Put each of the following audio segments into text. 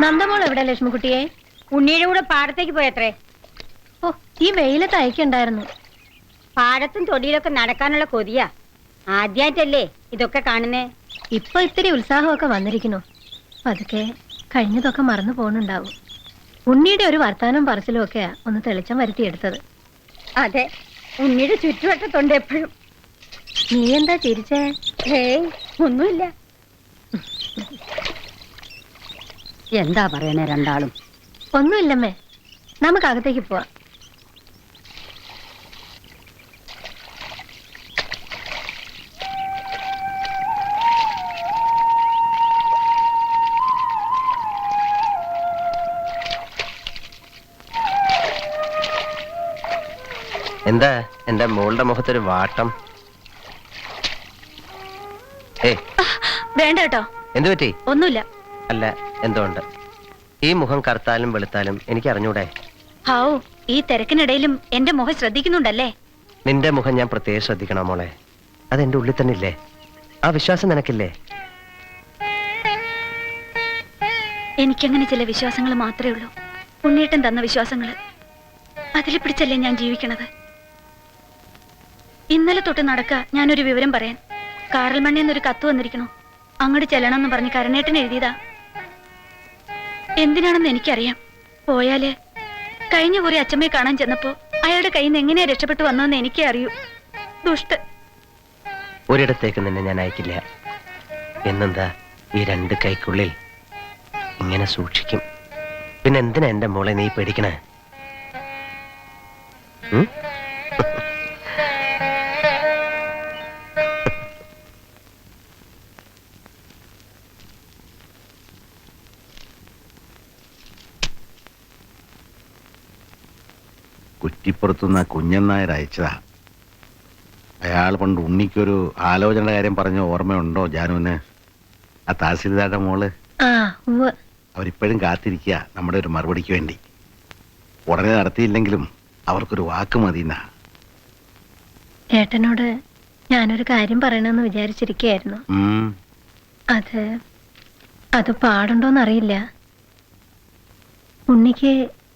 നന്ദമോൾ എവിടെ ലക്ഷ്മിക്കുട്ടിയെ? ഉണ്ണിയുടെ കൂടെ പാടത്തേക്ക് പോയത്രേ. ഓ, ഈ വെയിലത്ത് അയക്കണ്ടായിരുന്നു. പാടത്തും തൊടിയിലൊക്കെ നടക്കാനുള്ള കൊതിയാ. ആദ്യായിട്ടല്ലേ ഇതൊക്കെ കാണുന്നേ. ഇപ്പൊ ഇത്തിരി ഉത്സാഹമൊക്കെ വന്നിരിക്കുന്നു. പതുക്കെ കഴിഞ്ഞതൊക്കെ മറന്നു പോണുണ്ടാവും. ഉണ്ണിയുടെ ഒരു വർത്താനം പറച്ചിലും ഒക്കെയാ ഒന്ന് തെളിച്ചം വരുത്തിയെടുത്തത്. അതെ, ഉണ്ണിയുടെ ചുറ്റുവട്ടത്തുണ്ട് എപ്പോഴും. നീ എന്താ ചിരിച്ചേ? ഏയ് ഒന്നുമില്ല. എന്താ പറയണേ രണ്ടാളും? ഒന്നുമില്ലമ്മേ, നമുക്ക് അകത്തേക്ക് പോവാം. എന്താ എന്റെ മോളുടെ മുഖത്തൊരു വാട്ടം? വേണ്ട കേട്ടോ. എന്തു പറ്റി? ഒന്നുമില്ല. അല്ല, എന്തുകൊണ്ട് ഈ മുഖം കറുത്താലും വെളുത്താലും എനിക്ക് അറിഞ്ഞൂടെ? ഹാവൂ, ഈ തിരക്കിനിടയിലും എന്റെ മുഖം ശ്രദ്ധിക്കുന്നുണ്ടല്ലേ? നിന്റെ മുഖം ഞാൻ പ്രത്യേകം ശ്രദ്ധിക്കണം മോളെ. അതെന്റെ ഉള്ളിൽ തന്നെ ഇല്ലേ? ആ വിശ്വാസം നിനക്കില്ലേ? എനിക്കങ്ങനെ ചില വിശ്വാസങ്ങൾ മാത്രമേ ഉള്ളൂ. ഉണ്ണീട്ടൻ തന്ന വിശ്വാസങ്ങൾ. അതിൽ പിടിച്ചല്ലേ ഞാൻ ജീവിക്കണത്. ഇന്നലെ തൊട്ട് നടക്ക ഞാനൊരു വിവരം പറയാൻ. കാറൽ മണ്ണിന്നൊരു കത്ത് വന്നിരിക്കണു. അങ്ങോട്ട് ചെല്ലണമെന്ന് പറഞ്ഞ് കരുണേട്ടൻ എഴുതിയതാ. എന്തിനാണെന്ന് എനിക്കറിയാം. പോയാല് കഴിഞ്ഞ കുറി അച്ഛമ്മയെ കാണാൻ ചെന്നപ്പോ അയാളുടെ കയ്യിൽ നിന്ന് എങ്ങനെയാ രക്ഷപ്പെട്ടു വന്നതെന്ന് എനിക്കേ അറിയൂ. ദുഷ്ട. ഒരിടത്തേക്ക് നിന്നെ ഞാൻ അയക്കില്ല. എന്നെന്താ ഈ രണ്ട് കൈക്കുള്ളിൽ ഇങ്ങനെ സൂക്ഷിക്കും. പിന്നെ എന്തിനാ എന്റെ മോളെ നീ പേടിക്കണേ? കുറ്റിപ്പുറത്തുനിന്ന് കുഞ്ഞൻ നായർ അയച്ചതാ. അയാൾ പണ്ട് ഉണ്ണിക്കൊരു ആലോചനയുടെ കാര്യം പറഞ്ഞ ഓർമ്മയുണ്ടോ ജാനുവിന്? ആ തഹസീൽദാരുടെ മോള്. അവരിപ്പോഴും കാത്തിരിക്കുക നമ്മുടെ ഒരു മറുപടിക്ക് വേണ്ടി. ഉടനെ നടത്തിയില്ലെങ്കിലും അവർക്കൊരു വാക്ക് മതിന്നാ. ഏട്ടനോട് ഞാനൊരു കാര്യം പറയണമെന്ന് വിചാരിച്ചിരിക്കുകയായിരുന്നു. അത് പാടുണ്ടോന്നറിയില്ല. ഉണ്ണിക്ക്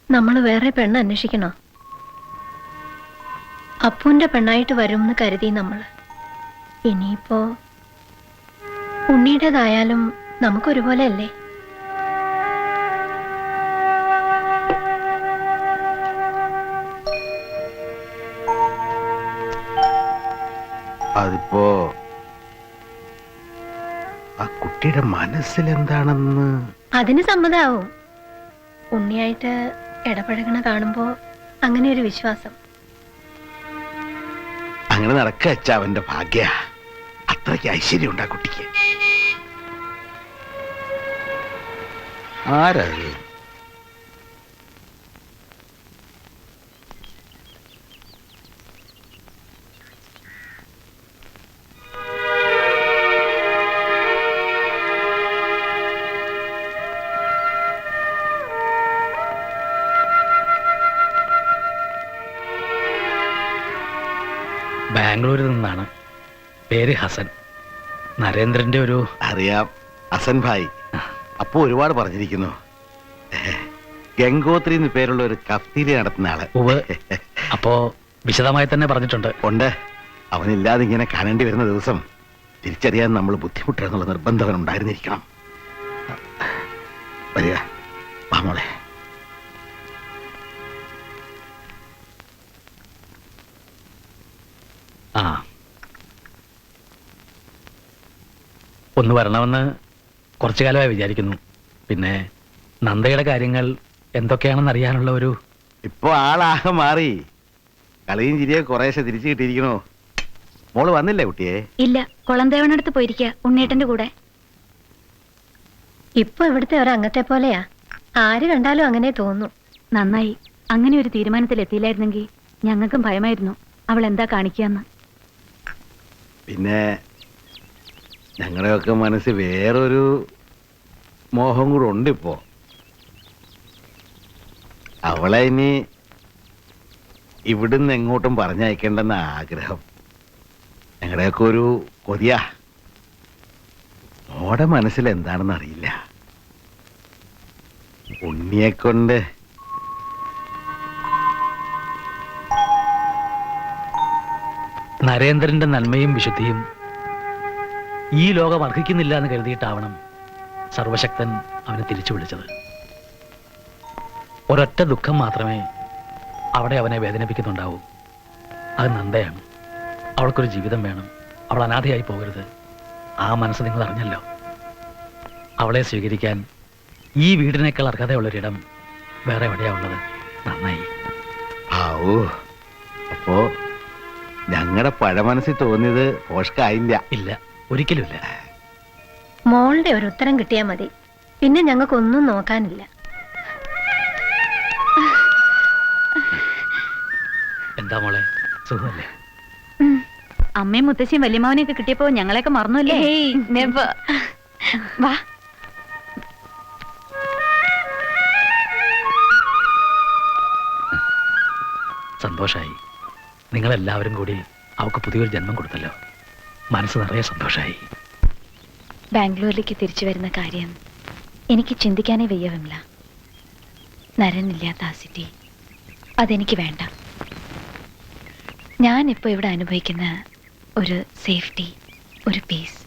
നമ്മൾ വേറെ പെണ്ണ് അന്വേഷിക്കണോ? അപ്പൂന്റെ പെണ്ണായിട്ട് വരുമെന്ന് കരുതി നമ്മൾ. ഇനിയിപ്പോ ഉണ്ണിയുടേതായാലും നമുക്കൊരുപോലെ അല്ലേ? അതിപ്പോ ആ കുട്ടിയുടെ മനസ്സിലെന്താണെന്ന് അതിന് സമ്മതാവും. ഉണ്ണിയായിട്ട് ഇടപഴകണ കാണുമ്പോ അങ്ങനെ ഒരു വിശ്വാസം. അങ്ങനെ നടക്കച്ച അവന്റെ ഭാഗ്യ. അത്രയ്ക്ക് ഐശ്വര്യം ഉണ്ട് ആ കുട്ടിക്ക്. ആരാ? ബാംഗ്ലൂരിൽ നിന്നാണ്. പേര് ഹസൻ. നരേന്ദ്രന്റെ ഒരു. അറിയാം, ഹസൻ ഭായ്. അപ്പൊ ഒരുപാട് പറഞ്ഞിരിക്കുന്നു. ഗംഗോത്രി എന്ന് പേരുള്ള ഒരു കഫ്തീരിയ നടത്തുന്ന ആള്. അപ്പോ വിശദമായി തന്നെ പറഞ്ഞിട്ടുണ്ട്. ഉണ്ട്. അവനില്ലാതെ ഇങ്ങനെ കാണേണ്ടി വരുന്ന ദിവസം തിരിച്ചറിയാൻ നമ്മൾ ബുദ്ധിമുട്ടെന്നുള്ള നിർബന്ധം ഉണ്ടായിരുന്നിരിക്കണം. വരിക, വാ മോളെ. ആ, ഒന്ന് വരണമെന്ന് കുറച്ചു കാലമായി വിചാരിക്കുന്നു. പിന്നെ നന്ദയുടെ കാര്യങ്ങൾ എന്തൊക്കെയാണെന്ന് അറിയാനുള്ള ഒരു. ഇപ്പൊ ആളാകെ മാറി. കളിയും ചിരിയെ കുറേശ്ശെ തിരിച്ചു കിട്ടിയിരിക്കണോ? മോള് വന്നില്ലേ കുട്ടിയെ? ഇല്ല, കുളന്തേവനടുത്ത് പോയിരിക്കുക ഉണ്ണേട്ടന്റെ കൂടെ. ഇപ്പൊ ഇവിടുത്തെ ഒരംഗത്തെ പോലെയാ. ആര് കണ്ടാലും അങ്ങനെ തോന്നും. നന്നായി. അങ്ങനെ ഒരു തീരുമാനത്തിൽ എത്തിയില്ലായിരുന്നെങ്കിൽ ഞങ്ങൾക്കും ഭയമായിരുന്നു അവൾ എന്താ കാണിക്കാന്ന്. പിന്നെ ഞങ്ങളുടെയൊക്കെ മനസ്സിൽ വേറൊരു മോഹം കൂടെ ഉണ്ട് ഇപ്പോ. അവളെ ഇനി ഇവിടുന്ന് എങ്ങോട്ടും പറഞ്ഞയക്കേണ്ടെന്ന ആഗ്രഹം. ഞങ്ങളുടെയൊക്കെ ഒരു കൊതിയാ. മോടെ മനസ്സിൽ എന്താണെന്ന് അറിയില്ല. ഉണ്ണിയെ കൊണ്ട് നരേന്ദ്രന്റെ നന്മയും വിശുദ്ധിയും ഈ ലോകം അർഹിക്കുന്നില്ല എന്ന് കരുതിയിട്ടാവണം സർവശക്തൻ അവനെ തിരിച്ചു വിളിച്ചത്. ഒരൊറ്റ ദുഃഖം മാത്രമേ അവിടെ അവനെ വേദനിപ്പിക്കുന്നുണ്ടാവൂ. അത് നന്ദയാണ്. അവൾക്കൊരു ജീവിതം വേണം. അവൾ അനാഥയായി പോകരുത്. ആ മനസ്സ് നിങ്ങൾ അറിഞ്ഞല്ലോ. അവളെ സ്വീകരിക്കാൻ ഈ വീടിനേക്കാൾ അർഹതയുള്ളൊരിടം വേറെ എവിടെയാ ഉള്ളത്? നന്നായി. ആവൂ, അപ്പോ ഞങ്ങളുടെ പഴമനസ്സിൽ തോന്നിയത് പോഷ്കായില്ല. ഇല്ല, ഒരിക്കലുമില്ല. മോളുടെ ഒരു ഉത്തരം കിട്ടിയാൽ മതി, പിന്നെ ഞങ്ങൾക്കൊന്നും നോക്കാനില്ല. എന്താ മോളെ, സുഖമല്ലേ? അമ്മയും മുത്തശ്ശിയും വല്യമാവനെയൊക്കെ കിട്ടിയപ്പോ ഞങ്ങളെയൊക്കെ മറന്നുല്ലേ? വാ. സന്തോഷായി. നിങ്ങളെല്ലാവരും കൂടി അവൾക്ക് പുതിയൊരു ജന്മം കൊടുത്തല്ലോ. മനസ്സ് നിറയെ സന്തോഷായി. ബാംഗ്ലൂരിലേക്ക് തിരിച്ചു വരുന്ന കാര്യം എനിക്ക് ചിന്തിക്കാനേ വയ്യ വിമല. നരനില്ലാത്ത ആ സിറ്റി അതെനിക്ക് വേണ്ട. ഞാനിപ്പോൾ ഇവിടെ അനുഭവിക്കുന്ന ഒരു സേഫ്റ്റി, ഒരു പീസ്,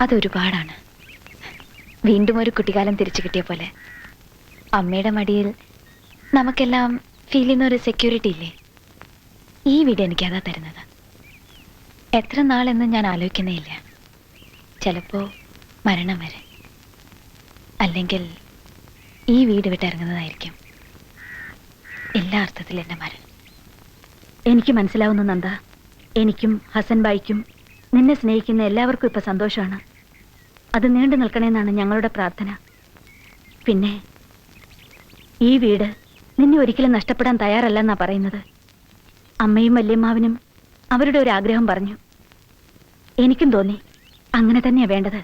അതൊരുപാടാണ്. വീണ്ടും ഒരു കുട്ടിക്കാലം തിരിച്ചു കിട്ടിയ പോലെ അമ്മയുടെ മടിയിൽ നമുക്കെല്ലാം ഫീൽ ചെയ്യുന്ന ഒരു സെക്യൂരിറ്റി ഇല്ലേ? ഈ വീട് എനിക്കതാ തരുന്നത്. എത്ര നാളെന്ന് ഞാൻ ആലോചിക്കുന്നേ ഇല്ല. ചിലപ്പോൾ മരണം വരെ, അല്ലെങ്കിൽ ഈ വീട് വിട്ടിറങ്ങുന്നതായിരിക്കും എല്ലാ അർത്ഥത്തിലും എൻ്റെ മരണം. എനിക്ക് മനസ്സിലാവുന്നു നന്ദ. എനിക്കും ഹസൻ ബായിക്കും നിന്നെ സ്നേഹിക്കുന്ന എല്ലാവർക്കും ഇപ്പൊ സന്തോഷമാണ്. അത് നീണ്ടു നിൽക്കണമെന്നാണ് ഞങ്ങളുടെ പ്രാർത്ഥന. പിന്നെ ഈ വീട് നിന്നെ ഒരിക്കലും നഷ്ടപ്പെടാൻ തയ്യാറല്ലെന്നാ പറയുന്നത്. അമ്മയും വല്യമ്മാവനും അവരുടെ ഒരു ആഗ്രഹം പറഞ്ഞു. എനിക്കും തോന്നി അങ്ങനെ തന്നെയാ വേണ്ടത്.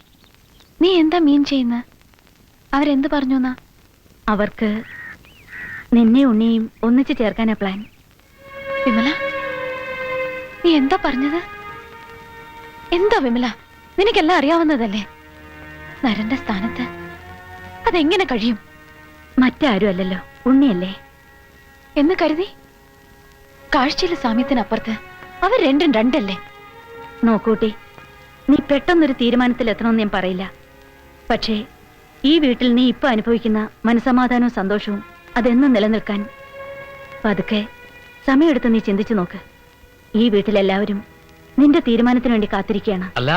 നീ എന്താ മീൻ ചെയ്യുന്ന? അവരെന്ത് പറഞ്ഞു എന്നാ? അവർക്ക് നിന്നെ ഉണ്ണിയും ഒന്നിച്ചു ചേർക്കാനാ പ്ലാൻ. വിമല, നീ എന്താ പറഞ്ഞത്? എന്താ വിമല, നിനക്കെല്ലാം അറിയാവുന്നതല്ലേ? നരന്റെ സ്ഥാനത്ത് അതെങ്ങനെ കഴിയും? മറ്റാരും അല്ലല്ലോ, ഉണ്ണിയല്ലേ. എന്ന് കരുതി കാഴ്ചയിലെ സാമ്യത്തിനപ്പുറത്ത് അവർ രണ്ടും രണ്ടല്ലേ? നോക്കൂട്ടി, നീ പെട്ടെന്നൊരു തീരുമാനത്തിൽ എത്തണമെന്ന് ഞാൻ പറയില്ല. പക്ഷേ ഈ വീട്ടിൽ നീ ഇപ്പൊ അനുഭവിക്കുന്ന മനസമാധാനവും സന്തോഷവും അതെന്നും നിലനിൽക്കാൻ പതുക്കെ സമയമെടുത്ത് നീ ചിന്തിച്ചു നോക്ക്. ഈ വീട്ടിലെല്ലാവരും നിന്റെ തീരുമാനത്തിന് വേണ്ടി കാത്തിരിക്കുകയാണ്. അല്ല,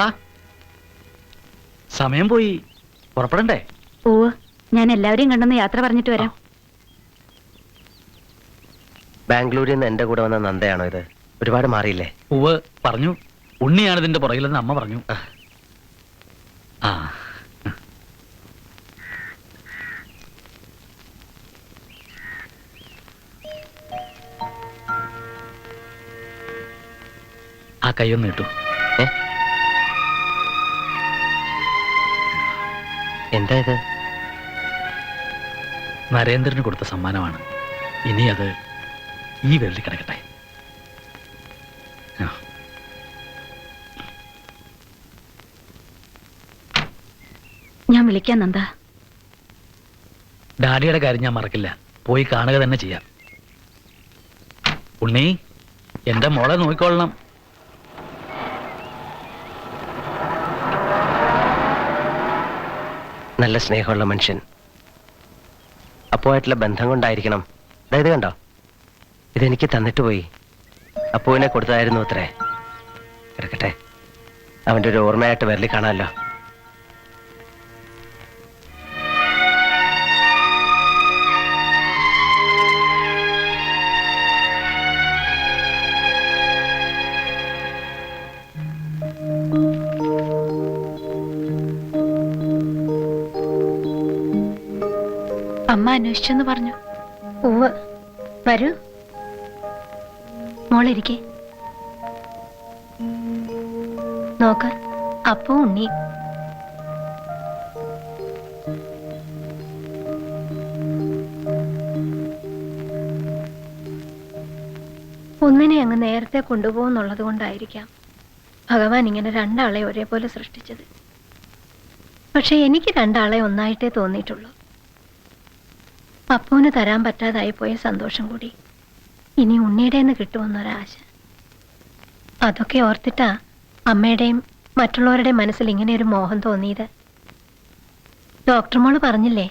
സമയം പോയി, പുറപ്പെടണ്ടേ? ഓ, ഞാൻ എല്ലാവരെയും കണ്ടെന്ന് യാത്ര പറഞ്ഞിട്ട് വരാം. ബാംഗ്ലൂരിൽ നിന്ന് എന്റെ കൂടെ വന്ന നന്ദയാണോ ഇത്? ഒരുപാട് മാറിയില്ലേ? ഉവ് പറഞ്ഞു. ഉണ്ണിയാണ് ഇതിന്റെ പുറകിലെന്ന് അമ്മ പറഞ്ഞു. ആ, ആ കൈയൊന്ന് കിട്ടു. എന്താ ഇത്? നരേന്ദ്രന് കൊടുത്ത സമ്മാനമാണ്. ഇനി അത് ഈ വിരലിൽ കിടക്കട്ടെ. ആ. ഞാൻ വിളിക്കാം നന്ദ. ഡാഡിയുടെ കാര്യം ഞാൻ മറക്കില്ല. പോയി കാണുക തന്നെ ചെയ്യാം. ഉണ്ണി, എന്റെ മോളെ നോക്കിക്കൊള്ളണം. നല്ല സ്നേഹമുള്ള മനുഷ്യൻ. അപ്പുവായിട്ടുള്ള ബന്ധം കൊണ്ടായിരിക്കണം. അതായത് കണ്ടോ, ഇതെനിക്ക് തന്നിട്ട് പോയി. അപ്പുവിനെ കൊടുത്തതായിരുന്നു അത്രേ. കിടക്കട്ടെ, അവന്റെ ഒരു ഓർമ്മയായിട്ട് വിരലിൽ കാണാമല്ലോ. അമ്മ അന്വേഷിച്ചെന്ന് പറഞ്ഞു. ഉവ്വ്, വരൂ മോളിരിക്കെ. നോക്ക്, അപ്പോ ഉണ്ണി. ഒന്നിനെ അങ്ങ് നേരത്തെ കൊണ്ടുപോകുന്നുള്ളത് കൊണ്ടായിരിക്കാം ഭഗവാൻ ഇങ്ങനെ രണ്ടാളെ ഒരേപോലെ സൃഷ്ടിച്ചത്. പക്ഷെ എനിക്ക് രണ്ടാളെ ഒന്നായിട്ടേ തോന്നിയിട്ടുള്ളൂ. അപ്പൂന് തരാൻ പറ്റാതായി പോയ സന്തോഷം കൂടി ഇനി ഉണ്ണിയുടേന്ന് കിട്ടുമെന്നൊരാശ. അതൊക്കെ ഓർത്തിട്ടാ അമ്മയുടെയും മറ്റുള്ളവരുടെയും മനസ്സിൽ ഇങ്ങനെ ഒരു മോഹം തോന്നിയത്. ഡോക്ടർ മോള് പറഞ്ഞില്ലേ?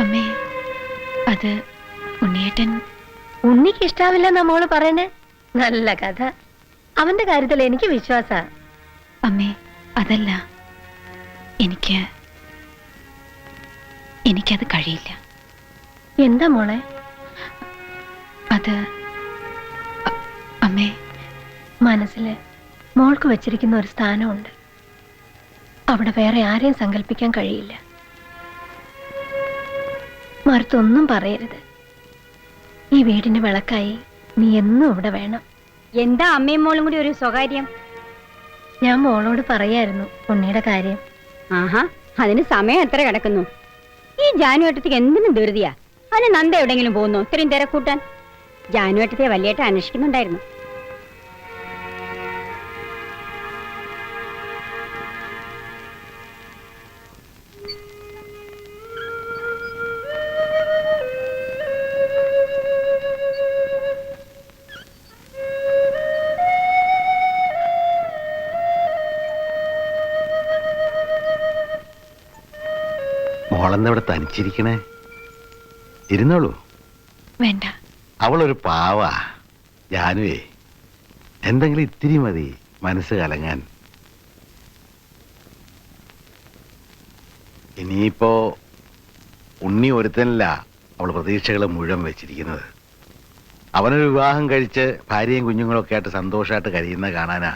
അമ്മേ, അത് ഉണ്ണിയേട്ടൻ ഉണ്ണിക്ക് ഇഷ്ടാവില്ലെന്നാ മോള് പറയണേ? നല്ല കഥ. അവന്റെ കാര്യത്തിൽ എനിക്ക് വിശ്വാസ. അമ്മേ, അതല്ല, എനിക്കത് കഴിയില്ല. എന്താ മോളെ? അത് അമ്മേ, മനസ്സില് മോൾക്ക് വെച്ചിരിക്കുന്ന ഒരു സ്ഥാനമുണ്ട്. അവിടെ വേറെ ആരെയും സങ്കല്പിക്കാൻ കഴിയില്ല. മറുത്തൊന്നും പറയരുത്. ഈ വീടിന് വിളക്കായി നീ എന്നും ഇവിടെ വേണം. എന്താ അമ്മയും മോളും കൂടി ഒരു സ്വകാര്യം? ഞാൻ മോളോട് പറയായിരുന്നു ഉണ്ണിയുടെ കാര്യം. ആഹാ, അതിന് സമയം എത്ര കിടക്കുന്നു? ഈ ജാനുവേട്ടത്തേക്ക് എന്തിനും ധൃതിയാ? അതിന് നന്ദ എവിടെങ്കിലും പോകുന്നു ഇത്രയും തിരക്കൂട്ടാൻ? ജാനുവേട്ടത്തെ വലിയേട്ട അന്വേഷിക്കുന്നുണ്ടായിരുന്നു. മോളെന്താ ഇവിടെ തനിച്ചിരിക്കണേ? ഇരുന്നോളൂ. വേണ്ട. അവളൊരു പാവാ. ജാനുവേ, എന്തെങ്കിലും ഇത്തിരി മതി മനസ്സ് കലങ്ങാൻ. ഇനിയിപ്പോ ഉണ്ണി ഒരുത്തനല്ല അവൾ പ്രതീക്ഷകൾ മുഴുവൻ വെച്ചിരിക്കുന്നത്. അവനൊരു വിവാഹം കഴിച്ച് ഭാര്യയും കുഞ്ഞുങ്ങളൊക്കെ ആയിട്ട് സന്തോഷമായിട്ട് കഴിയുന്ന കാണാനാ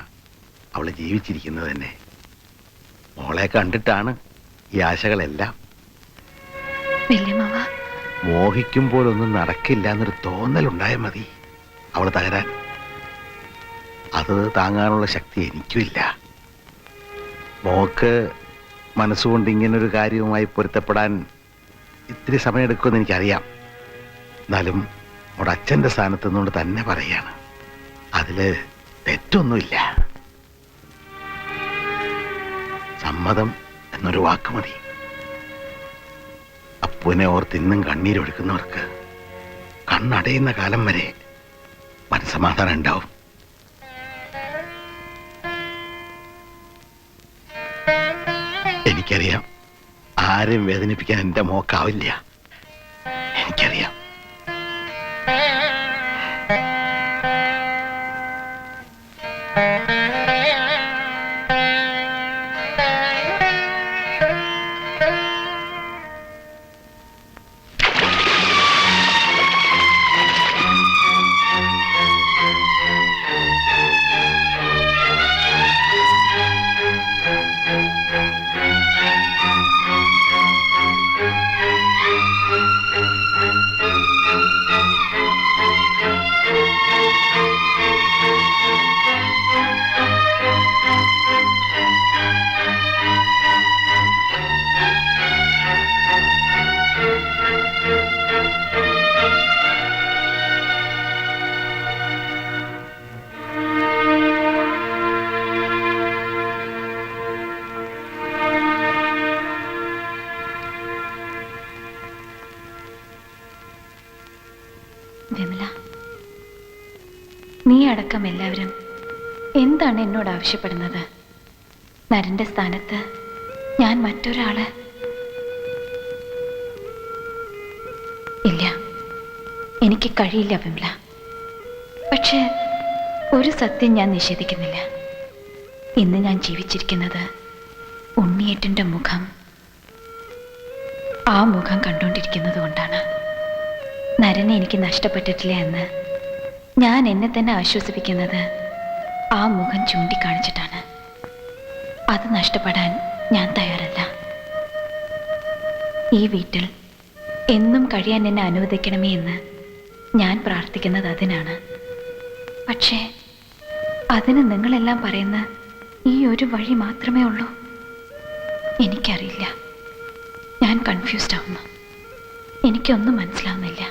അവൾ ജീവിച്ചിരിക്കുന്നത് തന്നെ. മോളെ കണ്ടിട്ടാണ് ഈ ആശകളെല്ലാം. വല്യമ്മാവ, മോഹിക്കുമ്പോഴൊന്നും നടക്കില്ല എന്നൊരു തോന്നലുണ്ടായാൽ മതി അവൾ തകരാൻ. അത് താങ്ങാനുള്ള ശക്തി എനിക്കുമില്ല. മോക്ക് മനസ്സുകൊണ്ട് ഇങ്ങനൊരു കാര്യവുമായി പൊരുത്തപ്പെടാൻ ഇത്തിരി സമയമെടുക്കുമെന്ന് എനിക്കറിയാം. എന്നാലും അവിടെ അച്ഛൻ്റെ സ്ഥാനത്ത് നിന്നുകൊണ്ട് തന്നെ പറയാണ്, അതില് തെറ്റൊന്നുമില്ല. സമ്മതം എന്നൊരു വാക്ക് മതി. അപ്പുവിനെ ഓർത്ത് ഇന്നും കണ്ണീരൊഴുക്കുന്നവർക്ക് കണ്ണടയുന്ന കാലം വരെ മനസ്സമാധാനം ഉണ്ടാവും. എനിക്കറിയാം ആരെയും വേദനിപ്പിക്കാൻ എന്റെ മോക്കാവില്ല. എനിക്കറിയാം. വിമല, നീ അടക്കം എല്ലാവരും എന്താണ് എന്നോട് ആവശ്യപ്പെടുന്നത്? നരന്റെ സ്ഥാനത്ത് ഞാൻ മറ്റൊരാള്? ഇല്ല, എനിക്ക് കഴിയില്ല വിമല. പക്ഷെ ഒരു സത്യം ഞാൻ നിഷേധിക്കുന്നില്ല. ഇന്ന് ഞാൻ ജീവിച്ചിരിക്കുന്നത് ഉണ്ണിയേട്ടൻ്റെ മുഖം, ആ മുഖം കണ്ടുകൊണ്ടിരിക്കുന്നത് കൊണ്ടാണ്. നരനെ എനിക്ക് നഷ്ടപ്പെട്ടിട്ടില്ല എന്ന് ഞാൻ എന്നെ തന്നെ ആശ്വസിപ്പിക്കുന്നത് ആ മുഖം ചൂണ്ടിക്കാണിച്ചിട്ടാണ്. അത് നഷ്ടപ്പെടാൻ ഞാൻ തയ്യാറല്ല. ഈ വീട്ടിൽ എന്നും കഴിയാൻ എന്നെ അനുവദിക്കണമേ എന്ന് ഞാൻ പ്രാർത്ഥിക്കുന്നത് അതിനാണ്. പക്ഷേ അതിന് നിങ്ങളെല്ലാം പറയുന്ന ഈ ഒരു വഴി മാത്രമേ ഉള്ളൂ. എനിക്കറിയില്ല, ഞാൻ കൺഫ്യൂസ്ഡ് ആവുന്നു. എനിക്കൊന്നും മനസ്സിലാവുന്നില്ല.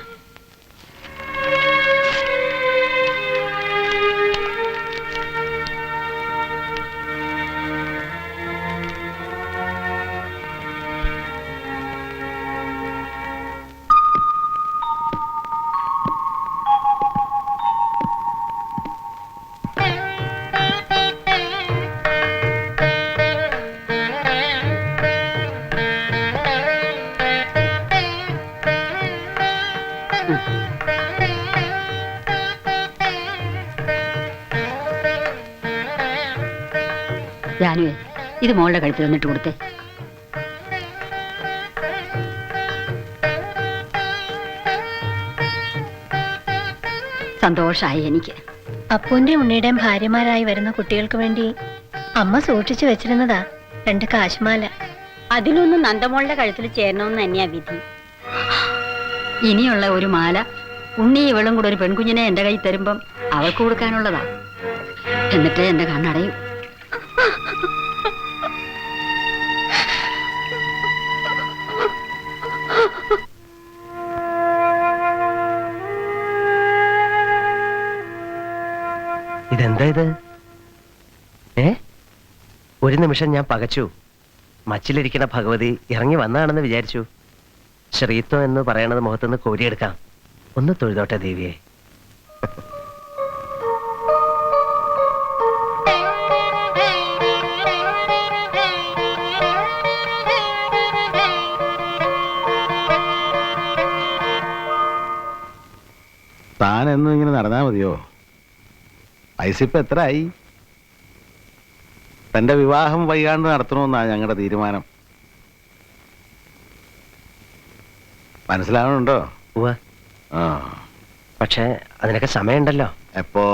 ജാനുവേ ഇത് മോളുടെ കഴുത്തിൽ വന്നിട്ട് കൊടുത്തേ. സന്തോഷായി എനിക്ക്. അപ്പൂന്റെ ഉണ്ണിയുടെയും ഭാര്യമാരായി വരുന്ന കുട്ടികൾക്ക് വേണ്ടി അമ്മ സൂക്ഷിച്ചു വെച്ചിരുന്നതാ 2 കാശുമാല. അതിലൊന്നും നന്ദമോളുടെ കഴുത്തിൽ ചേരണമെന്ന് തന്നെയാ വിധി. ഇനിയുള്ള ഒരു മാല ഉണ്ണി ഇവളും കൂടെ ഒരു പെൺകുഞ്ഞിനെ എന്റെ കൈ തരുമ്പം അവൾക്ക് കൊടുക്കാനുള്ളതാ. എന്നിട്ട് എന്റെ കണ്ണടയും. ഇതെന്താ ഇത്? ഒരു നിമിഷം ഞാൻ പകച്ചു. മച്ചിലിരിക്കുന്ന ഭഗവതി ഇറങ്ങി വന്നതാണെന്ന് വിചാരിച്ചു. ശ്രീത്വം എന്ന് പറയണത് മുഖത്തുനിന്ന് കോരിയെടുക്കാം. ഒന്ന് തൊഴുതോട്ടെ ദേവിയെ. താൻ എന്നും ഇങ്ങനെ നടന്നാ മതിയോ? പൈസ ഇപ്പൊ എത്ര ആയി? തന്റെ വിവാഹം വൈകാണ്ട് നടത്തണമെന്നാ ഞങ്ങളുടെ തീരുമാനം. മനസ്സിലാവണുണ്ടോ? ഉവ്വ. ആ, പക്ഷേ അതിനൊക്കെ സമയമുണ്ടല്ലോ. എപ്പോ?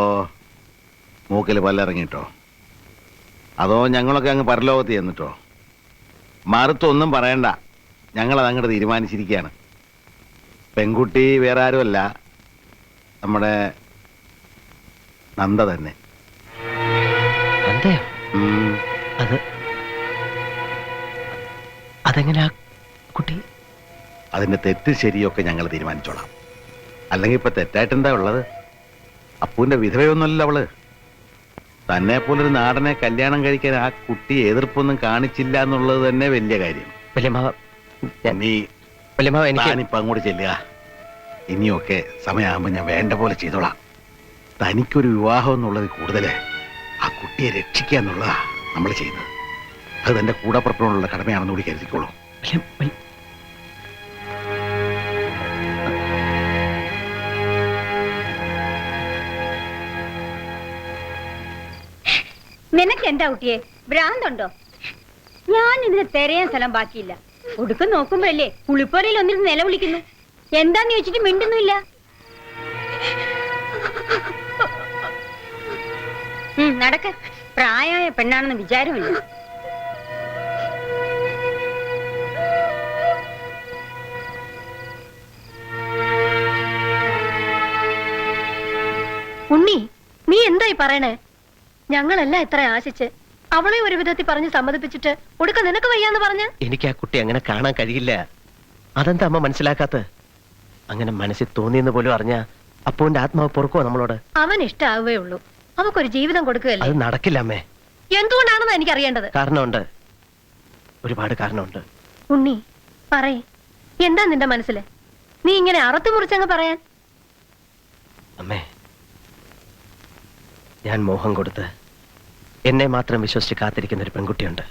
മൂക്കിൽ പല്ലിറങ്ങിട്ടോ? അതോ ഞങ്ങളൊക്കെ അങ്ങ് പരലോകത്ത് ചെന്നിട്ടോ? മറുത്തൊന്നും പറയണ്ട, ഞങ്ങളത് അങ്ങോട്ട് തീരുമാനിച്ചിരിക്കുകയാണ്. പെൺകുട്ടി വേറെ ആരുമല്ല, നമ്മുടെ നന്ദ തന്നെ. അതെയോ? അതെങ്ങനെയാ കുട്ടി? അതിന്റെ തെറ്റ് ശരിയൊക്കെ ഞങ്ങൾ തീരുമാനിച്ചോളാം. അല്ലെങ്കിൽ ഇപ്പൊ തെറ്റായിട്ടെന്താ ഉള്ളത്? അപ്പൂന്റെ വിധവയൊന്നുമല്ല അവള്. തന്നെ പോലൊരു നാടനെ കല്യാണം കഴിക്കാൻ ആ കുട്ടി എതിർപ്പൊന്നും കാണിച്ചില്ല എന്നുള്ളത് തന്നെ വലിയ കാര്യം. ഞാനിപ്പോ അങ്ങോട്ട് ചെല്ലുക. ഇനിയൊക്കെ സമയമാകുമ്പോ ഞാൻ വേണ്ട പോലെ ചെയ്തോളാം. തനിക്കൊരു വിവാഹം എന്നുള്ളത് കൂടുതല് ആ കുട്ടിയെ രക്ഷിക്കുക എന്നുള്ളതാ നമ്മൾ ചെയ്യുന്നത്. അത് തന്റെ കൂടപ്പുറപ്പിനോടുള്ള കടമയാണെന്ന് കൂടി കരുതിക്കോളൂ. നിനക്ക് എന്താ കുട്ടിയെ ഭ്രാന്തുണ്ടോ? ഞാൻ ഇതിന് തിരയാൻ സ്ഥലം ബാക്കിയില്ല. ഒടുക്കം നോക്കുമ്പോഴല്ലേ കുളിപ്പുരയിൽ ഒന്നിരുന്ന് നിലവിളിക്കുന്നു. എന്താന്ന് ചോദിച്ചിട്ട് മിണ്ടുന്നില്ല. നടക്ക. പ്രായമായ പെണ്ണാണെന്ന് വിചാരമില്ല. ഉണ്ണി, നീ എന്തായി പറയണേ? ഞങ്ങളെല്ലാം ഇത്ര ആശിച്ച് അവളെ ഒരു വിധത്തിൽ പറഞ്ഞ് സമ്മതിപ്പിച്ചിട്ട് ഒടുക്ക നിനക്ക് വയ്യാന്ന് പറഞ്ഞ? എനിക്ക് ആ കുട്ടി അങ്ങനെ കാണാൻ കഴിയില്ല. അതെന്താ അമ്മ മനസ്സിലാക്കാത്ത? അങ്ങനെ മനസ്സിൽ തോന്നിയെന്ന് പോലും അറിഞ്ഞ അപ്പൂന്റെ ആത്മാവ് പൊറുക്കോ നമ്മളോട്? അവൻ ഇഷ്ടാവേ ഉള്ളൂ. അവക്കൊരു ജീവിതം കൊടുക്കുകയല്ലേ. അത് നടക്കില്ല അമ്മേ. എന്തുകൊണ്ടാണെന്ന് എനിക്ക് അറിയേണ്ടത്. കാരണമുണ്ട്, ഒരുപാട് കാരണമുണ്ട്. ഉണ്ണി പറയ്, എന്താ നിന്റെ മനസ്സില്? നീ ഇങ്ങനെ അറുത്തു മുറിച്ചങ്ങ് പറയാൻ? അമ്മേ, ഞാൻ മോഹം കൊടുത്ത് എന്നെ മാത്രം വിശ്വസിച്ച് കാത്തിരിക്കുന്ന ഒരു പെൺകുട്ടിയുണ്ട്.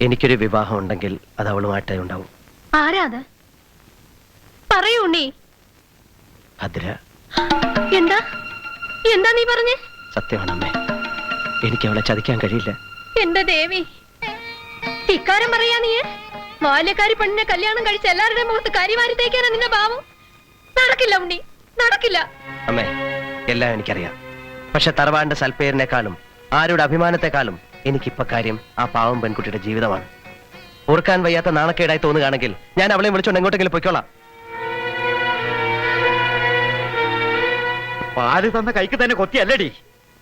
എനിക്കൊരു വിവാഹം ഉണ്ടെങ്കിൽ അത് അവളുമായിട്ടേ ഉണ്ടാവും. ആരാ അത്? പറയൂ ഉണ്ണി. ഭദ്ര. എന്താ എന്താ നീ പറഞ്ഞേ? സത്യമാണ് അമ്മേ, എനിക്ക് അവളെ ചതിക്കാൻ കഴിയില്ല. എന്റെ ദേവി, ഇക്കാരം പറയാ നീ? ബാല്യക്കാരി പെണ്ണിനെ കല്യാണം കഴിച്ച എല്ലാവരുടെയും മുഖത്ത് കരിവാരി തേക്കാനാ നിന്റെ ഭാവം? നടക്കില്ല ഉണ്ണി, നടക്കില്ല. അമ്മേ, എല്ലാം എനിക്കറിയാം. പക്ഷെ തറവാടിന്റെ സൽപ്പേരിനേക്കാളും ആരുടെ അഭിമാനത്തെക്കാളും എനിക്കിപ്പ കാര്യം ആ പാവം പെൺകുട്ടിയുടെ ജീവിതമാണ്. ഓർക്കാൻ വയ്യാത്ത നാണക്കേടായി തോന്നുകയാണെങ്കിൽ ഞാൻ അവളെ വിളിച്ചോണ്ട് എങ്ങോട്ടെങ്കിലും പൊയ്ക്കോളാം. പാല് തന്ന കൈക്ക് തന്നെ കൊത്തിയല്ലടി.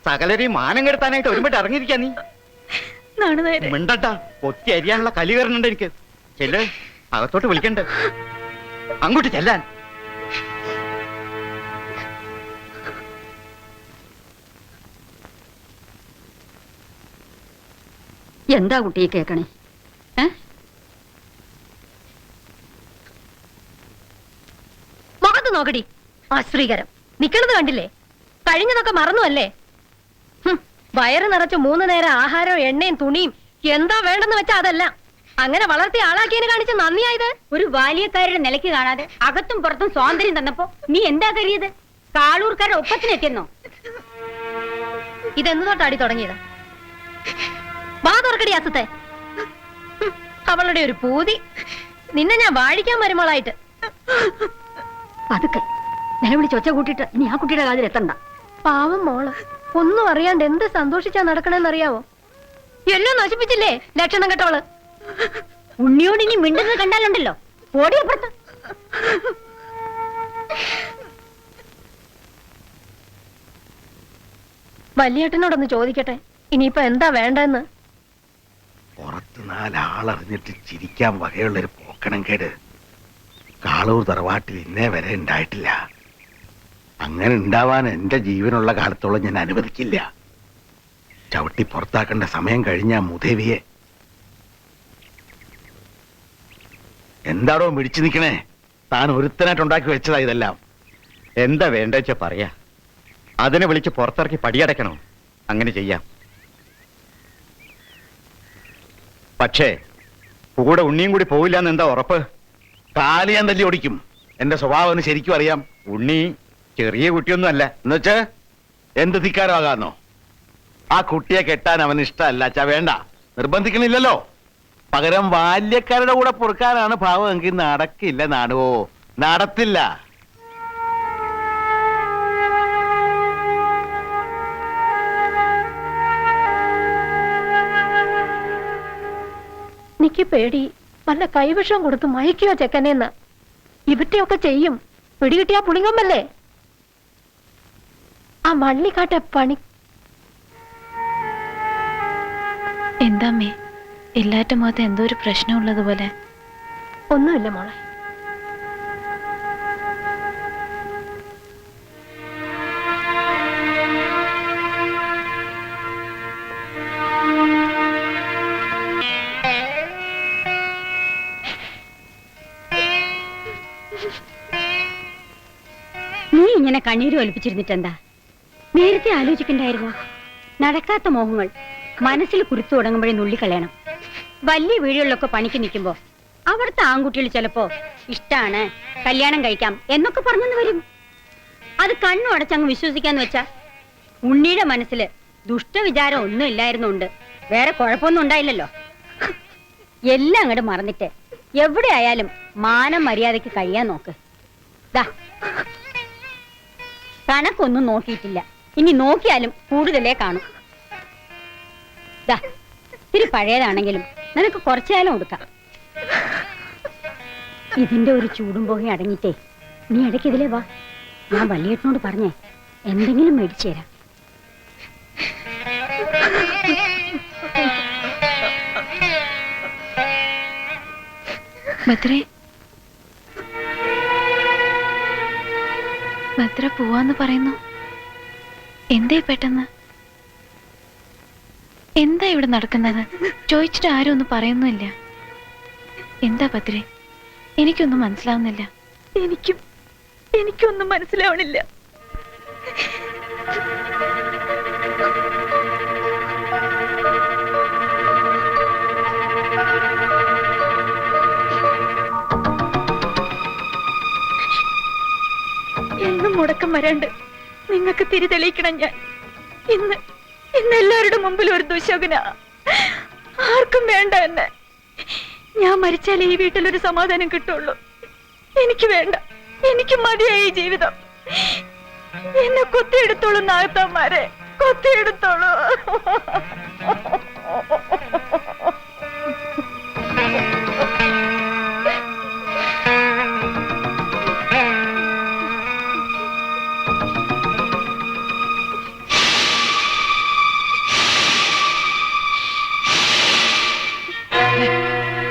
സകലരെയും മാനം കെടുത്താനായിട്ട് ഒരുമിട്ട് ഇറങ്ങിയിരിക്കാ നീ. മിണ്ടട്ടാ, കൊത്തി അരിയാനുള്ള കലി കയറുന്നുണ്ട് എനിക്ക്. ചെല്ല്, അകത്തോട്ട് വിളിക്കണ്ട. അങ്ങോട്ട് ചെല്ലാൻ. എന്താ കുട്ടിയെ കേക്കണേ? മുഖത്ത് നോക്കടി, ആശ്രീകരം. നിക്കണത് കണ്ടില്ലേ? കഴിഞ്ഞതൊക്കെ മറന്നു അല്ലേ? വയറ് നിറച്ച് 3 നേരം ആഹാരവും എണ്ണയും തുണിയും എന്താ വേണ്ടെന്ന് വെച്ചാ അതല്ല. അങ്ങനെ വളർത്തി ആളാക്കിയതിനെ കാണിച്ച് നന്ദിയായത്. ഒരു ബാല്യക്കാരുടെ നിലയ്ക്ക് കാണാതെ അകത്തും പുറത്തും സ്വാതന്ത്ര്യം തന്നപ്പോ നീ എന്താ കരുതിയത്? കാളൂർക്കാരുടെ ഒപ്പത്തിനെത്തിയെന്നോ? ഇതെന്ന് തൊട്ടാടി തുടങ്ങിയത്? വാ തുറക്കടി അസത്തെ. അവളുടെ ഒരു പൂതി. നിന്നെ ഞാൻ വാഴിക്കാൻ മരുമോളായിട്ട്. അതൊക്കെ നിലവിളിച്ച് ഒച്ച കൂട്ടിയിട്ട് ഇനി ആ കുട്ടിയുടെ കാതിൽ എത്തണ്ട. പാവം മോള് ഒന്നും അറിയാണ്ട് എന്ത് സന്തോഷിച്ചാ നടക്കണെന്നറിയാവോ? എല്ലാം നശിപ്പിച്ചില്ലേ ലക്ഷണം കെട്ടവള്. ഉണ്ണിയോട് ഇനി മിണ്ടുന്നത് കണ്ടാലുണ്ടല്ലോ ഓടിയപ്പുറത്ത്. വലിയേട്ടനോടൊന്ന് ചോദിക്കട്ടെ ഇനിയിപ്പോ എന്താ വേണ്ടെന്ന്. പുറത്ത് നാലാളറിഞ്ഞിട്ട് ചിരിക്കാൻ വകയുള്ളൊരു പോക്കണം കേട് കാളൂർ തറവാട്ടിൽ ഇന്നേ വരെ ഉണ്ടായിട്ടില്ല. അങ്ങനെ ഉണ്ടാവാൻ എന്റെ ജീവനുള്ള കാലത്തോളം ഞാൻ അനുവദിക്കില്ല. ചവിട്ടി പുറത്താക്കേണ്ട സമയം കഴിഞ്ഞ മുദേവിയെ. എന്താടോ മിടിച്ചു നിൽക്കണേ? താൻ ഒരുത്തനായിട്ട് ഉണ്ടാക്കി വെച്ചതാ ഇതെല്ലാം. എന്താ വേണ്ടെച്ച പറയാ. അതിനെ വിളിച്ച് പുറത്തിറക്കി പടിയടക്കണോ? അങ്ങനെ ചെയ്യാം. പക്ഷേ കൂടെ ഉണ്ണിയും കൂടി പോവില്ല എന്ന് എന്താ ഉറപ്പ്? കാല് ഞാൻ തല്ലി ഓടിക്കും. എന്റെ സ്വഭാവം എന്ന് ശരിക്കും അറിയാം. ഉണ്ണി ചെറിയ കുട്ടിയൊന്നും അല്ല. എന്നുവെച്ച് എന്ത് ധിക്കാരമാകാന്നോ? ആ കുട്ടിയെ കെട്ടാൻ അവന് ഇഷ്ടമല്ല അച്ഛാ. വേണ്ട, നിർബന്ധിക്കണില്ലല്ലോ. പകരം ബാല്യക്കാരുടെ കൂടെ പൊറുക്കാനാണ് ഭാവം എങ്കിൽ നടക്കില്ല. നാടുവോ നടത്തില്ല. എനിക്ക് പേടി വല്ല കൈവിഷം കൊടുത്ത് മയക്കിയോ ചെക്കനെന്ന്. ഇവറ്റയൊക്കെ ചെയ്യും. പിടികിട്ടിയാ പുളിങ്ങമ്മല്ലേ. ആ വള്ളിക്കാട്ടെ പണി. എന്താമ്മേ എല്ലാറ്റും മുഖത്ത് എന്തോ ഒരു പ്രശ്നമുള്ളതുപോലെ. ഒന്നുമില്ല മോളെ. നീ ഇങ്ങനെ കണ്ണീര് ഒലിപ്പിച്ചിരുന്നിട്ട് എന്താ? നേരത്തെ ആലോചിക്കണ്ടായിരുന്നു. നടക്കാത്ത മോഹങ്ങൾ മനസ്സിൽ കുറിച്ചു തുടങ്ങുമ്പോഴേ നുള്ളിക്കളയണം. വലിയ വീടുകളിലൊക്കെ പണിക്ക് നിൽക്കുമ്പോ അവിടുത്തെ ആൺകുട്ടികൾ ചിലപ്പോ ഇഷ്ടാണ്, കല്യാണം കഴിക്കാം എന്നൊക്കെ പറഞ്ഞെന്ന് വരും. അത് കണ്ണു അടച്ചങ്ങ് വിശ്വസിക്കാന്ന് വെച്ചാ ഉണ്ണിയുടെ മനസ്സില് ദുഷ്ടവിചാരം ഒന്നും ഇല്ലായിരുന്നുണ്ട്. വേറെ കുഴപ്പമൊന്നും ഉണ്ടായില്ലല്ലോ. എല്ലാം അങ്ങോട്ട് മറന്നിട്ട് എവിടെ ആയാലും മാനം മര്യാദയ്ക്ക് കഴിയാൻ നോക്ക്. ദാ കണക്കൊന്നും നോക്കിയിട്ടില്ല. ഇനി നോക്കിയാലും കൂടുതലേ കാണും. ദാ ഇത്തിരി പഴയതാണെങ്കിലും നിനക്ക് കുറച്ചാലും കൊടുക്കാം. ഇതിന്റെ ഒരു ചൂടും പോകെ അടങ്ങിട്ടേ നീ ഇടയ്ക്ക് ഇതിലേ വാ. ഞാൻ വല്യേട്ടനോട് പറഞ്ഞേ എന്തെങ്കിലും മേടിച്ചു തരാം. ഭദ്രേ, ഭദ്ര പോവാന്ന് പറയുന്നു. എന്തേ പെട്ടെന്ന്? എന്താ ഇവിടെ നടക്കുന്നത്? ചോദിച്ചിട്ട് ആരും ഒന്നും പറയുന്നില്ല. എന്താ ഭദ്രേ? എനിക്കൊന്നും മനസ്സിലാവുന്നില്ല. എനിക്കൊന്നും മനസ്സിലാവണില്ല. എന്നും മുടക്കം വരാണ്ട് നിങ്ങൾക്ക് തിരി തെളിയിക്കണം ഞാൻ. ഇന്ന് എല്ലാവരുടെ മുമ്പിൽ ഒരു ദുശകുന. ആർക്കും വേണ്ട എന്നെ. ഞാൻ മരിച്ചാലേ ഈ വീട്ടിലൊരു സമാധാനം കിട്ടുള്ളൂ. എനിക്ക് വേണ്ട, എനിക്ക് മതിയായി ജീവിതം. എന്നെ കൊത്തിയെടുത്തോളൂ നാഗത്തന്മാരെ, കൊത്തിയെടുത്തോളൂ.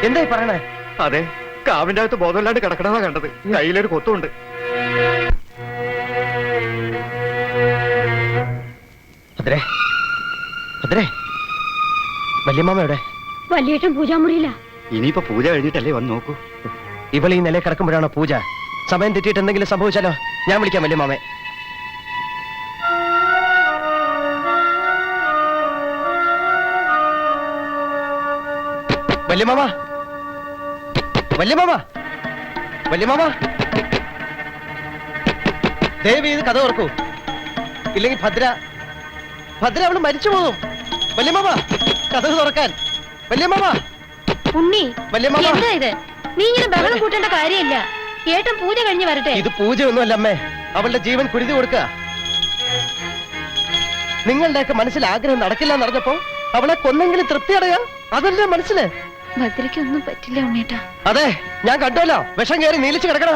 എന്തായി പറയണേ? അതെ, കാവിന്റെ അകത്ത് ബോധമില്ലാണ്ട് കിടക്കണതാ കണ്ടത്. കയ്യിലൊരു കൊത്തുണ്ട്. ഭദ്രേ, ഭദ്രേ, വല്യമ്മാമ എവിടെ? വലിയേട്ടൻ പൂജാമുറിയില്ല. ഇനിയിപ്പോ പൂജ കഴിഞ്ഞിട്ടല്ലേ വന്ന് നോക്കൂ. ഇവൾ ഈ നില കിടക്കുമ്പോഴാണോ പൂജ? സമയം തെറ്റിയിട്ട് എന്തെങ്കിലും സംഭവിച്ചാലോ? ഞാൻ വിളിക്കാം വല്യമ്മാമേ. വല്യമ്മാമ, വല്യമ്മാമ, വല്യമ്മാമ, ദേവി ഇത് കഥ ഓർക്കൂ. ഇല്ലെങ്കിൽ ഭദ്ര അവള് മരിച്ചു പോകും. വല്യമ്മാമ. കഥക് തുറക്കാൻ. വല്യമ്മ, ഉണ്ണി വല്യമ്മ, എന്താ ഇത്? നീ ഇങ്ങനെ ബഹളം കൂട്ടേണ്ട കാര്യമില്ല. ഏട്ടൻ പൂജ കഴിഞ്ഞ് വരട്ടെ. ഇത് പൂജയൊന്നുമല്ല അമ്മേ, അവളുടെ ജീവൻ കുരുതി കൊടുക്കുക. നിങ്ങളുടെയൊക്കെ മനസ്സിൽ ആഗ്രഹം നടക്കില്ല എന്നറിഞ്ഞപ്പോ അവളെ കൊന്നെങ്കിലും തൃപ്തി അടയാ, അതല്ലേ മനസ്സില്. ഭദ്രയ്ക്കൊന്നും പറ്റില്ല ഉണ്ണേട്ടാ. അതെ, ഞാൻ കണ്ടല്ലോ വിഷം കയറി നീലിച്ച് കിടക്കണ.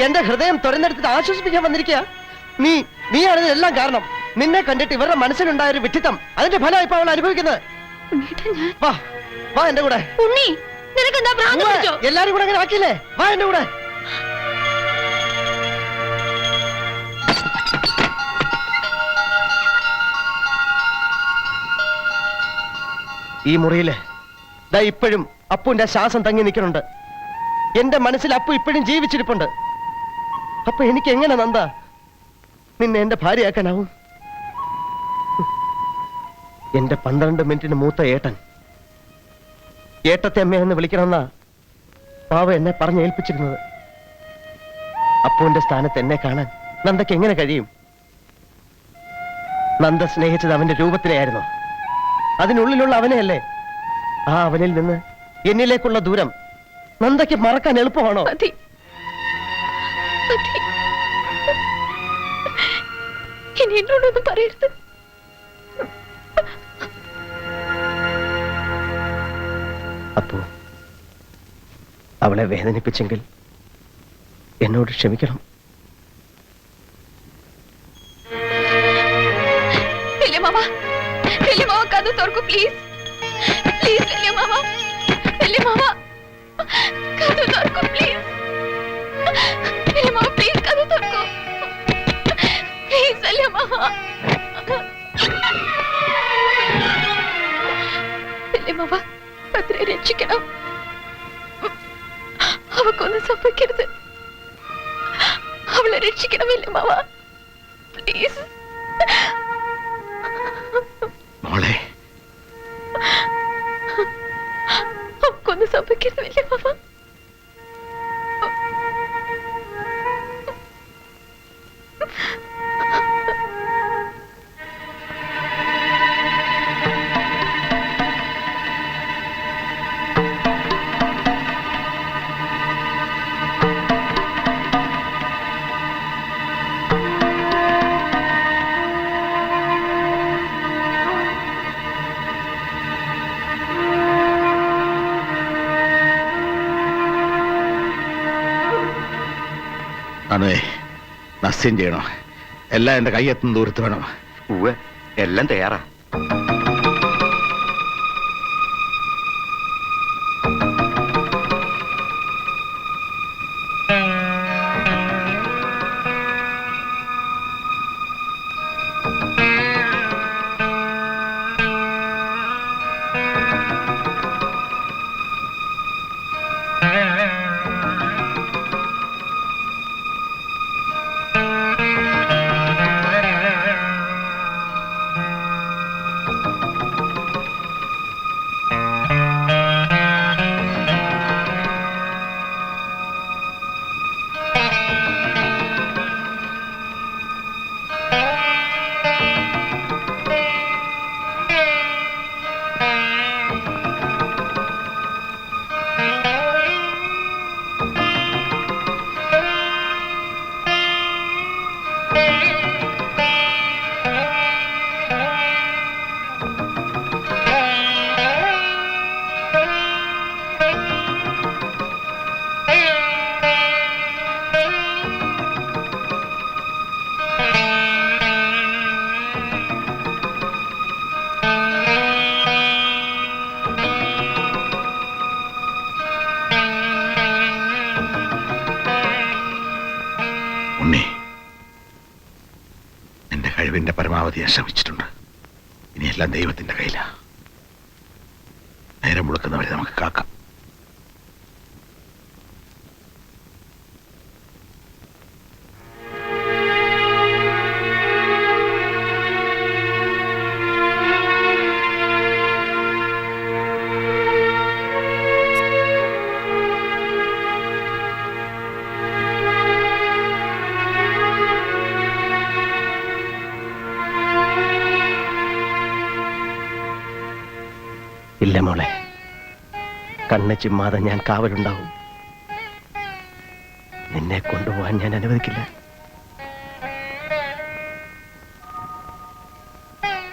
എന്റെ ഹൃദയം തുറന്നെടുത്തിട്ട് ആശ്വസിപ്പിക്കാൻ വന്നിരിക്കുക. നീയാണ് ഇതിനെല്ലാം കാരണം. നിന്നെ കണ്ടിട്ട് ഇവരുടെ മനസ്സിലുണ്ടായ ഒരു വിഡ്ഢിത്തം, അതിന്റെ ഫലം ഇപ്പൊ അവൾ അനുഭവിക്കുന്നത്. ഉണ്ണേട്ടാ ഞാൻ വാ വാ എന്റെ കൂടെ. ഉണ്ണി നിനക്ക് എന്താ ഭ്രാന്ത് പിടിച്ചോ? എല്ലാരും കൂടെ അങ്ങനെ ആക്കിയില്ലേ? വാ എന്റെ കൂടെ. ഈ മുറിയില് ദാ ഇപ്പോഴും അപ്പുന്റെ ശ്വാസം തങ്ങി നിൽക്കുന്നുണ്ട്. എന്റെ മനസ്സിൽ അപ്പു ഇപ്പോഴും ജീവിച്ചിരിപ്പുണ്ട്. അപ്പൊ എനിക്ക് എങ്ങനെ നന്ദ നിന്നെ എന്റെ ഭാര്യയാക്കാനാവും? എന്റെ 12 മിനിറ്റിന് മൂത്ത ഏട്ടൻ ഏട്ടത്തെ അമ്മയെന്ന് വിളിക്കണമെന്നാ പാവ എന്നെ പറഞ്ഞേൽപ്പിച്ചിരുന്നത്. അപ്പുവിന്റെ സ്ഥാനത്ത് എന്നെ കാണാൻ നന്ദയ്ക്ക് എങ്ങനെ കഴിയും? നന്ദ സ്നേഹിച്ചത് അവന്റെ രൂപത്തിനെയായിരുന്നു. അതിനുള്ളിലുള്ള അവനെയല്ലേ. ആ അവനിൽ നിന്ന് എന്നിലേക്കുള്ള ദൂരം നന്ദയ്ക്ക് മറക്കാൻ എളുപ്പമാണോ? മതി. മതി. ഇനി എന്നോടൊന്നും പറയരുത്. അപ്പോ അവളെ വേദനിപ്പിച്ചെങ്കിൽ എന്നോട് ക്ഷമിക്കണം. വല്യമാമ, വല്യമാമ കഥ തുറക്കൂ പ്ലീസ്. പ്ലീസ് വല്യമാമ, വല്യമാമ കഥ തുറക്കൂ പ്ലീസ്. വല്യമാമ പ്ലീസ് കഥ തുറക്കൂ. പ്ലീസ് വല്യമാമ. വല്യമാമ ഭദ്രയെ രക്ഷിക്കണം. അവക്കൊന്നും സംഭവിക്കരുത്. അവളെ രക്ഷിക്കണം വല്യമാമ പ്ലീസ്. മോളെ, അവക്കൊന്നും സംഭവിക്കരുത് വല്യമാമ. അതെ, നസ്യം ചെയ്യണം. എല്ലാം എന്റെ കൈയെത്തുന്ന ദൂരത്ത് വേണം. ഉവ്വ്, എല്ലാം തയ്യാറാ. ഉണ്ണി, എന്റെ കഴിവിന്റെ പരമാവധി ഞാൻ ശ്രമിച്ചിട്ടുണ്ട്. ഇനിയെല്ലാം ദൈവത്തിന്റെ കയ്യിലാ. നേരം മുളക്കുന്നവരെ നമുക്ക് കാക്കാം. ഇല്ല മോളെ, കണ്ണ് ചിമ്മാതെ ഞാൻ കാവലുണ്ടാവും. നിന്നെ കൊണ്ടുപോകാൻ ഞാൻ അനുവദിക്കില്ല.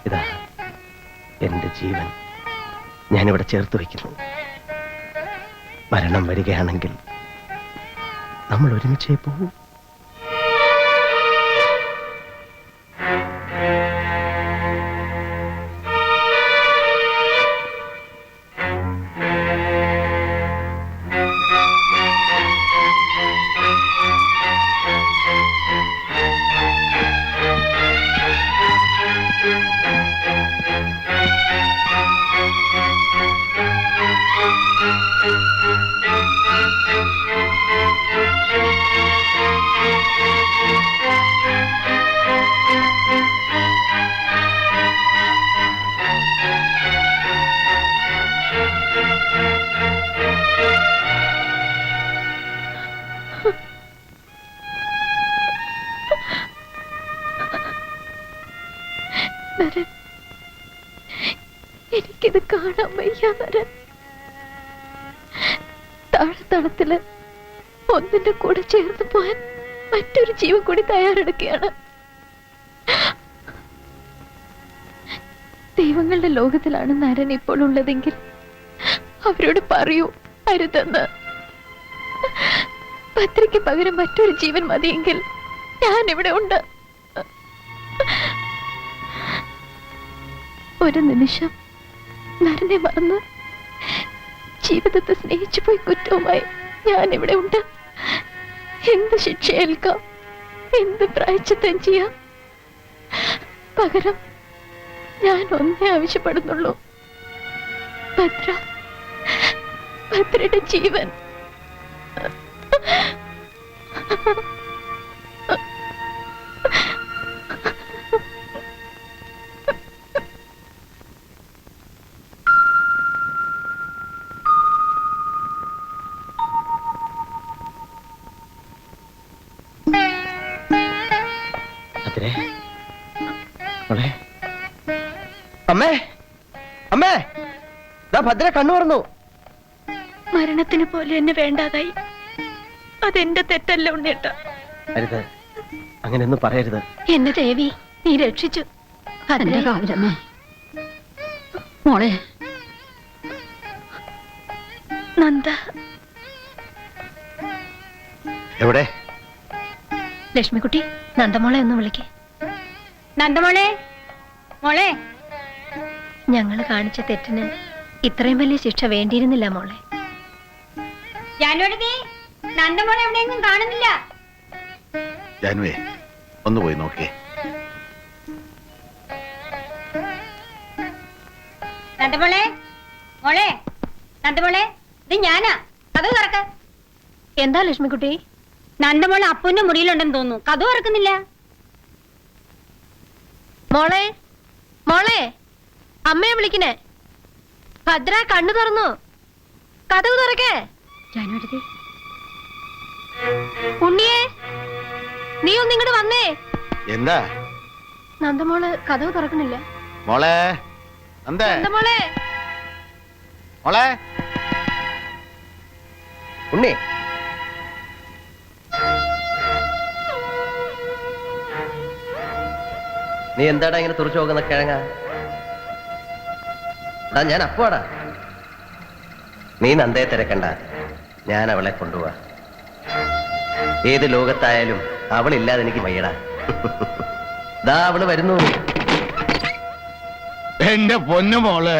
ഇതാ എന്റെ ജീവൻ ഞാനിവിടെ ചേർത്ത് വയ്ക്കുന്നു. മരണം വരികയാണെങ്കിൽ നമ്മൾ ഒരുമിച്ചേ പോകൂ. നരൻ, എനിക്കിത് കാണാൻ വയ്യ നരൻ. താഴത്തളത്തില് ഒന്നിന്റെ കൂടെ ചേർന്ന് പോകാൻ മറ്റൊരു ജീവൻ കൂടി തയ്യാറെടുക്കുകയാണ്. ദൈവങ്ങളുടെ ലോകത്തിലാണ് നരൻ ഇപ്പോൾ ഉള്ളതെങ്കിൽ അവരോട് പറയൂ അരുതെന്ന്. ഭദ്രയ്ക്ക് പകരം മറ്റൊരു ജീവൻ മതിയെങ്കിൽ ഞാൻ ഇവിടെ ഉണ്ട്. ഒരു നിമിഷം നരനെ മറന്ന് ജീവിതത്തെ സ്നേഹിച്ചു പോയി കുറ്റവുമായി ഞാൻ ഇവിടെ ഉണ്ട്. എന്ത് ശിക്ഷ ഏൽക്കാം, എന്ത് പ്രായശ്ചിത്തം ചെയ്യാം? പകരം ഞാൻ ഒന്നേ ആവശ്യപ്പെടുന്നുള്ളൂ, ഭദ്രയുടെ ജീവൻ. അമ്മേ, അമ്മേ, ഭദ്ര കണ്ണു തുറന്നു. മരണത്തിന് പോലെ എന്നെ വേണ്ടാതായി. അതെന്റെ തെറ്റല്ല ഉണ്ണേട്ട. അരുത്, അങ്ങനെയൊന്നും പറയരുത്. എന്നെ ദേവി നീ രക്ഷിച്ചു. അതിന്റെ കാവലമ്മേ. മോളെ നന്ദ, എവിടെ? ലക്ഷ്മിക്കുട്ടി, നന്ദമോളെ ഒന്ന് വിളിക്കേ. നന്ദമോളെ, മോളെ. ഞങ്ങൾ കാണിച്ച തെറ്റിന് ഇത്രയും വലിയ ശിക്ഷ വേണ്ടിയിരുന്നില്ല മോളെ. നന്ദമോളെ എവിടെയെങ്കിലും കാണുന്നില്ല. ജാനുവേ, ഒന്ന് പോയി നോക്കിയേ. നന്ദമോളെ, മോളെ, നന്ദമോളെ, ഇത് ഞാനാ. കഥ തുറക്ക. എന്താ ലക്ഷ്മിക്കുട്ടി? നന്ദമോളെ അപ്പുവിന്റെ മുറിയിലുണ്ടെന്ന് തോന്നുന്നു. കഥ തുറക്കുന്നില്ല. മോളെ, മോളെ, അമ്മയെ വിളിക്കണേ. ഭദ്ര കണ്ണു തുറന്നു. കഥവ് തുറക്കേ. ജാനുവരുതി, ഉണ്ണിയേ, നീ ഒന്നിങ്ങോട്ട് വന്നേ. എന്താ? നന്ദമോള് കഥവ് തുറക്കണില്ല. മോളെ, നന്ദമോളെ, മോളെ, ഉണ്ണി, നീ എന്താടാ ഇങ്ങനെ തുറച്ചു പോകുന്ന കിഴങ്ങ? ഞാൻ അപ്പോടാ. നീ നന്ദയെ തിരക്കണ്ട, ഞാൻ അവളെ കൊണ്ടുപോവാ. ഏത് ലോകത്തായാലും അവളില്ലാതെ എനിക്ക് വയ്യടാ. ദാ അവള് വരുന്നു. എന്റെ പൊന്നു മോളെ.